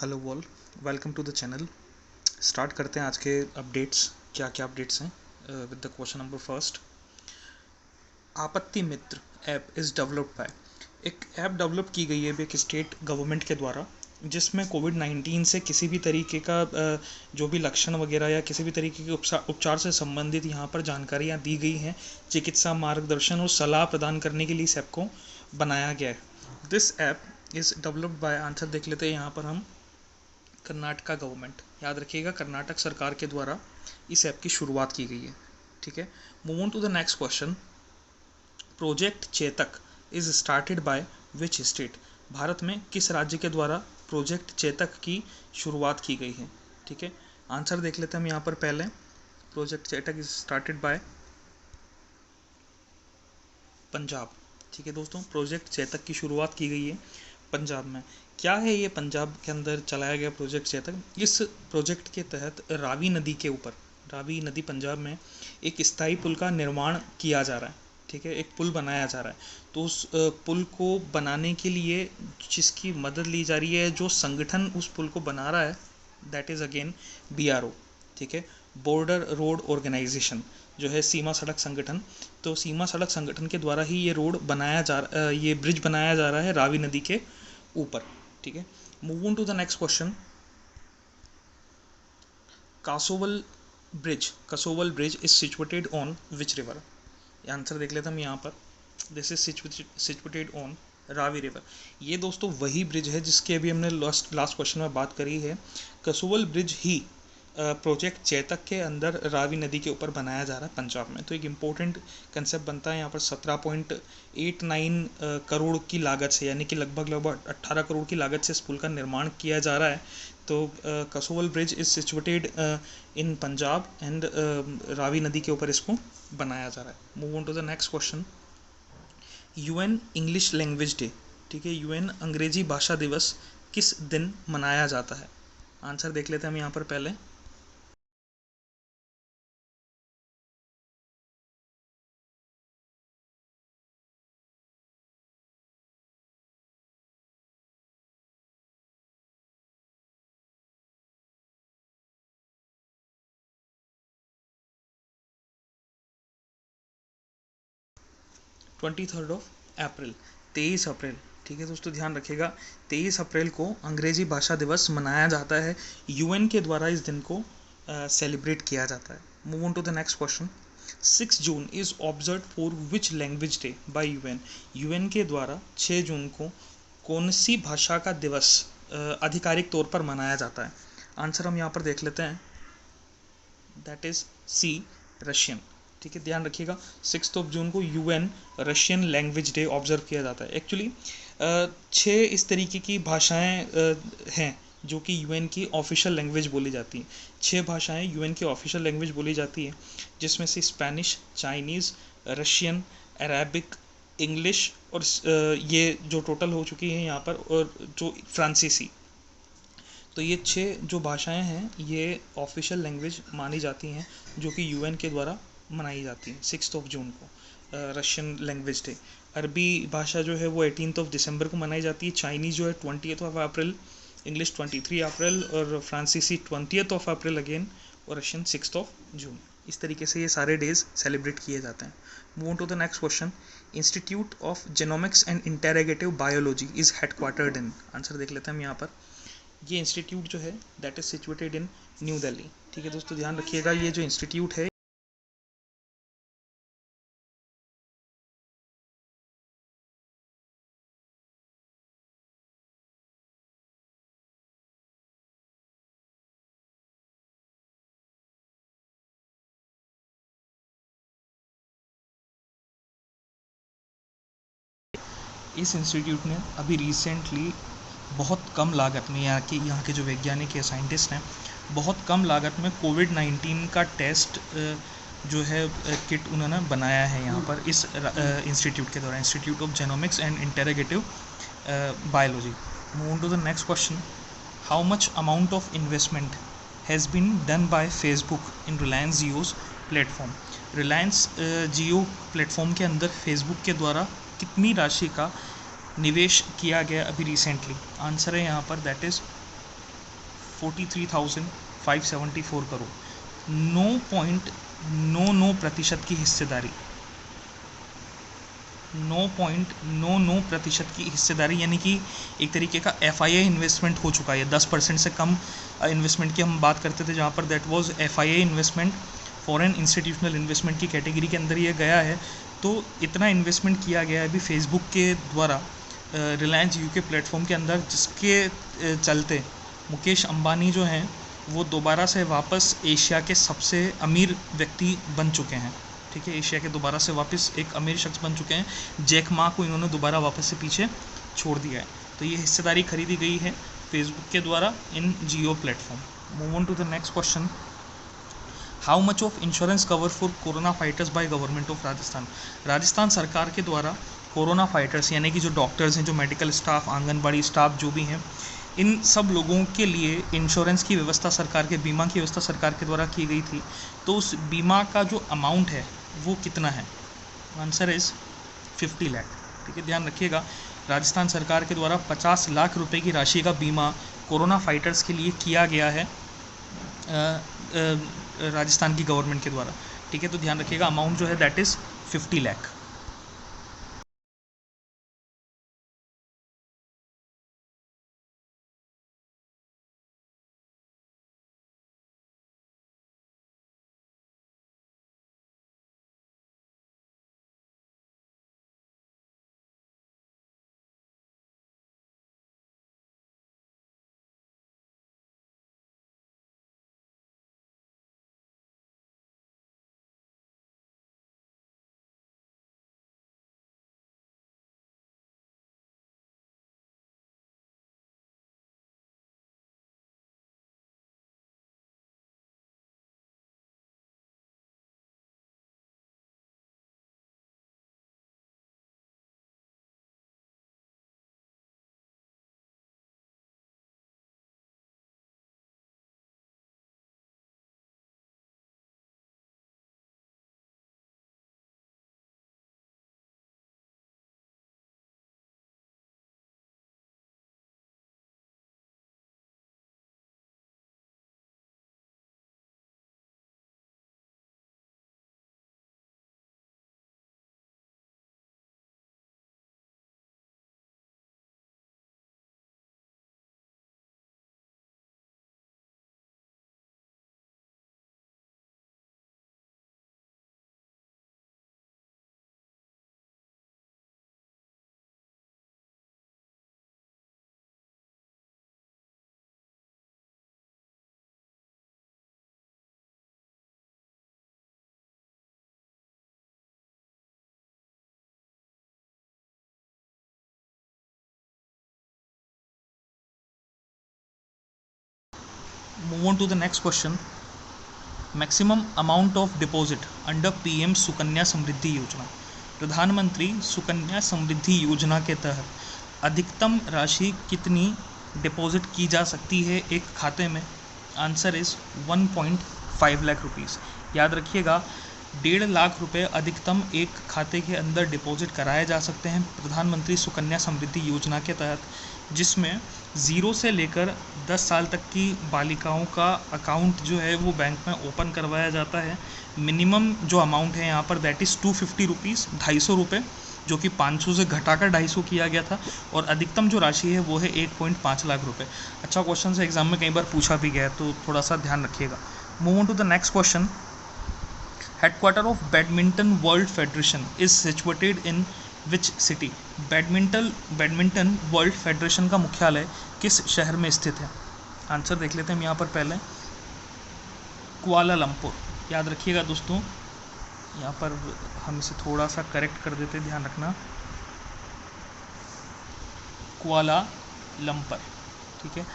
Hello all, welcome to the channel. Start करते हैं आज के अपडेट्स। क्या क्या अपडेट्स हैं with the question number first. Aapatti Mitra app is developed by, एक ऐप डेवलप की गई है एक स्टेट गवर्नमेंट के द्वारा, जिसमें कोविड-19 से किसी भी तरीके का जो भी लक्षण वगैरह या किसी भी तरीके के उपचार से संबंधित यहाँ पर जानकारियाँ दी गई हैं। चिकित्सा मार्गदर्शन और सलाह प्रदान करने के लिए इस ऐप को बनाया गया है। This app is developed bye, answer देख लेते हैं यहाँ पर हम, कर्नाटका गवर्नमेंट। याद रखिएगा, कर्नाटक सरकार के द्वारा इस ऐप की शुरुआत की गई है। ठीक है, move on to the next question. Project Chetak is started by which state, Bharat में किस राज्य के द्वारा प्रोजेक्ट चेतक की शुरुआत की गई है। ठीक है, आंसर देख लेते हैं हम यहाँ पर पहले। Project Chetak is started bye Punjab. ठीक है दोस्तों, प्रोजेक्ट चेतक की शुरुआत की गई है पंजाब में। क्या है ये पंजाब के अंदर चलाया गया प्रोजेक्ट चेतक? इस प्रोजेक्ट के तहत रावी नदी के ऊपर, रावी नदी पंजाब में एक स्थायी पुल का निर्माण किया जा रहा है। ठीक है, एक पुल बनाया जा रहा है। तो उस पुल को बनाने के लिए जिसकी मदद ली जा रही है, जो संगठन उस पुल को बना रहा है, दैट इज़ अगेन BRO। ठीक है, बॉर्डर रोड ऑर्गेनाइजेशन, जो है सीमा सड़क संगठन। तो सीमा सड़क संगठन के द्वारा ही ये रोड ये ब्रिज बनाया जा रहा है रावी नदी के ऊपर। ठीक है, move on to the next question. Kasowal bridge is situated on which river, answer देख लेते हम यहाँ पर। This is situated on Ravi river. ये दोस्तों वही ब्रिज है जिसके अभी हमने लास्ट क्वेश्चन में बात करी है। कसोवल ब्रिज ही प्रोजेक्ट चेतक के अंदर रावी नदी के ऊपर बनाया जा रहा है पंजाब में। तो एक इम्पोर्टेंट कंसेप्ट बनता है यहाँ पर। 17.89 करोड़ की लागत से, यानी कि लगभग 18 करोड़ की लागत से इस पुल का निर्माण किया जा रहा है। तो Kasowal bridge is situated in Punjab and Ravi नदी के ऊपर इसको बनाया जा रहा है। Move on to the next question. UN English language day, ठीक है, UN अंग्रेजी भाषा दिवस किस दिन मनाया जाता है? आंसर देख लेते हैं हम यहाँ पर पहले। ट्वेंटी थर्ड ऑफ अप्रैल, 23 अप्रैल। ठीक है दोस्तों, ध्यान रखिएगा, 23 अप्रैल को अंग्रेजी भाषा दिवस मनाया जाता है। UN के द्वारा इस दिन को सेलिब्रेट किया जाता है। Move on to the next question. 6 June is observe for which language day by UN, UN के द्वारा 6 जून को कौन सी भाषा का दिवस आधिकारिक तौर पर मनाया जाता है? आंसर हम यहाँ पर देख लेते हैं, दैट इज C, रशियन। ठीक है, ध्यान रखिएगा, 6 जून को UN Russian language day observe किया जाता है। एक्चुअली 6 इस तरीके की भाषाएं हैं जो कि UN की ऑफिशियल लैंग्वेज बोली जाती हैं। 6 भाषाएं UN की ऑफिशियल लैंग्वेज बोली जाती हैं, जिसमें से Spanish, Chinese, Russian, Arabic, English और ये जो टोटल हो चुकी हैं यहाँ पर, और जो फ्रांसीसी। तो ये 6 जो भाषाएं हैं ये ऑफिशियल लैंग्वेज मानी जाती हैं, जो कि UN के द्वारा मनाई जाती हैं 6 जून को, रशियन लैंग्वेज डे। अरबी भाषा जो है वो 18 दिसंबर को मनाई जाती है। चाइनीज़ जो है 20 अप्रैल, इंग्लिश 23 अप्रैल, और फ्रांसीसी 20 अप्रैल अगेन, और रशियन 6 जून। इस तरीके से ये सारे डेज सेलिब्रेट किए जाते हैं। Move on to the next question. Institute of genomics and interrogative biology is headquartered in, answer देख लेते हैं हम यहाँ पर। ये इंस्टीट्यूट जो है that is situated in new Delhi. ठीक है दोस्तों, ध्यान रखिएगा, ये जो इंस्टीट्यूट है इस इंस्टीट्यूट ने अभी रिसेंटली बहुत कम लागत में, यहाँ के जो वैज्ञानिक या साइंटिस्ट हैं, बहुत कम लागत में कोविड-19 का टेस्ट जो है किट उन्होंने बनाया है यहाँ पर इस इंस्टीट्यूट के द्वारा, institute of genomics and interrogative biology. Move on to the next question. How much amount of investment has been done by Facebook in Reliance Jio's platform, Reliance Jio platform के अंदर फेसबुक के द्वारा कितनी राशि का निवेश किया गया अभी रिसेंटली? आंसर है यहाँ पर, दैट इज़ 43,574 करोड़। 9.99% की हिस्सेदारी, 9.99% की हिस्सेदारी, यानी कि एक तरीके का FII इन्वेस्टमेंट हो चुका है। 10% से कम इन्वेस्टमेंट की हम बात करते थे, जहाँ पर that was FII investment, foreign institutional investment की कैटेगरी के अंदर ये गया है। तो इतना इन्वेस्टमेंट किया गया है अभी फेसबुक के द्वारा रिलायंस UK प्लेटफॉर्म के अंदर, जिसके चलते मुकेश अंबानी जो हैं वो दोबारा से वापस एशिया के सबसे अमीर व्यक्ति बन चुके हैं। ठीक है, एशिया के दोबारा से वापस एक अमीर शख्स बन चुके हैं। जैक मा को इन्होंने दोबारा वापस से पीछे छोड़ दिया है। तो ये हिस्सेदारी खरीदी गई है फेसबुक के द्वारा in Jio platform. Move on to the next question. How much of insurance cover for corona fighters by government of Rajasthan. Rajasthan सरकार के द्वारा कोरोना फाइटर्स यानी कि जो डॉक्टर्स हैं, जो मेडिकल स्टाफ, आंगनबाड़ी स्टाफ जो भी हैं, इन सब लोगों के लिए इंश्योरेंस की व्यवस्था सरकार के, बीमा की व्यवस्था सरकार के द्वारा की गई थी। तो उस बीमा का जो अमाउंट है वो कितना है? Answer is 50 lakh. ठीक है, ध्यान रखिएगा, राजस्थान सरकार के द्वारा 50 लाख रुपए की राशि का बीमा कोरोना फाइटर्स के लिए किया गया है राजस्थान की गवर्नमेंट के द्वारा। ठीक है, तो ध्यान रखिएगा, अमाउंट जो है that is 50 lakh. Move on to the next question. Maximum amount of deposit under PM Sukanya Samriddhi Yojana. Pradhanmantri Sukanya Samriddhi योजना के तहत अधिकतम राशि कितनी डिपॉजिट की जा सकती है एक खाते में? Answer is 1.5 lakh rupees. याद रखिएगा, 1.5 लाख रुपए अधिकतम एक खाते के अंदर डिपॉजिट कराए जा सकते हैं प्रधानमंत्री सुकन्या समृद्धि योजना के तहत, जिसमें 0 से लेकर 10 साल तक की बालिकाओं का अकाउंट जो है वो बैंक में ओपन करवाया जाता है। मिनिमम जो अमाउंट है यहाँ पर दैट इज़ 250 रुपीज़, 250 रुपये, जो कि 500 से घटाकर 250 किया गया था, और अधिकतम जो राशि है वो है 1.5 लाख रुपए। अच्छा क्वेश्चन है, एग्जाम में कई बार पूछा भी गया है, तो थोड़ा सा ध्यान रखिएगा। Move on to the next question. Headquarter of badminton world federation is situated in which city? Badminton world federation का मुख्यालय किस शहर में स्थित है? आंसर देख लेते हैं हम यहाँ पर पहले, कुआलालंपुर। याद रखिएगा दोस्तों, यहाँ पर हम इसे थोड़ा सा करेक्ट कर देते हैं, ध्यान रखना, कुआलालंपुर। ठीक है,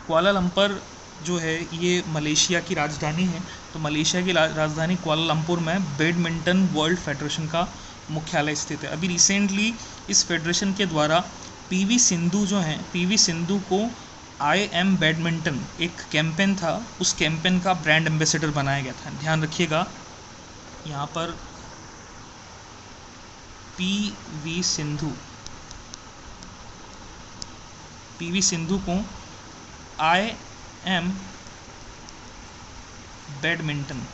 कुआलालंपुर जो है ये मलेशिया की राजधानी है। तो मलेशिया की राजधानी कुआलालंपुर में बैडमिंटन वर्ल्ड फेडरेशन का मुख्यालय स्थित है। अभी रिसेंटली इस फेडरेशन के द्वारा PV सिंधु जो हैं, PV सिंधु को I am बैडमिंटन एक कैंपेन था, उस कैंपेन का ब्रांड एम्बेसडर बनाया गया था। ध्यान रखिएगा, यहाँ पर PV सिंधु को I am badminton.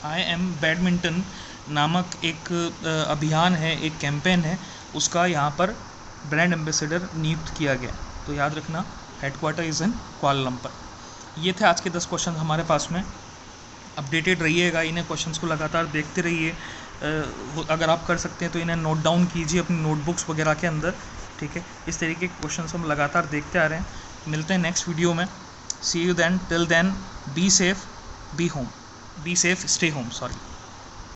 I am badminton नामक एक अभियान है, एक कैंपेन है, उसका यहाँ पर ब्रांड एम्बेसडर नियुक्त किया गया। तो याद रखना, हेडक्वार्टर इज़ इन कुआलालंपुर। ये थे आज के 10 क्वेश्चन हमारे पास में। अपडेटेड रहिएगा, इन्हें क्वेश्चंस को लगातार देखते रहिए। अगर आप कर सकते हैं तो इन्हें नोट डाउन कीजिए अपनी नोटबुक्स वगैरह के अंदर, ठीक है। इस तरीके के क्वेश्चंस हम लगातार देखते आ रहे हैं। मिलते हैं नेक्स्ट वीडियो में। See you then, till then be safe, be home, be safe, stay home, sorry.